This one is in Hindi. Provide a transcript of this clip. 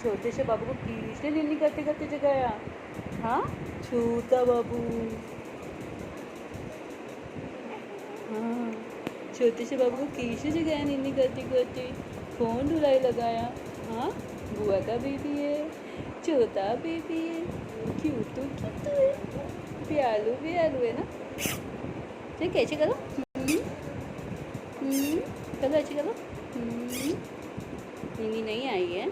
छोटे से बाबू को किसने नीनी करते करते जगाया? हाँ, छोटा बाबू। हाँ, छोटे से बाबू को किसने जगाया नीनी करते करते? कौन धुलाई लगाया? हाँ, बुआ का बेबी है, छोटा बेबी है, क्यूट क्यूट है, प्यालू प्यालू है ना। चल कैसे करो? चलो ऐसे करो। नीनी नहीं आई है।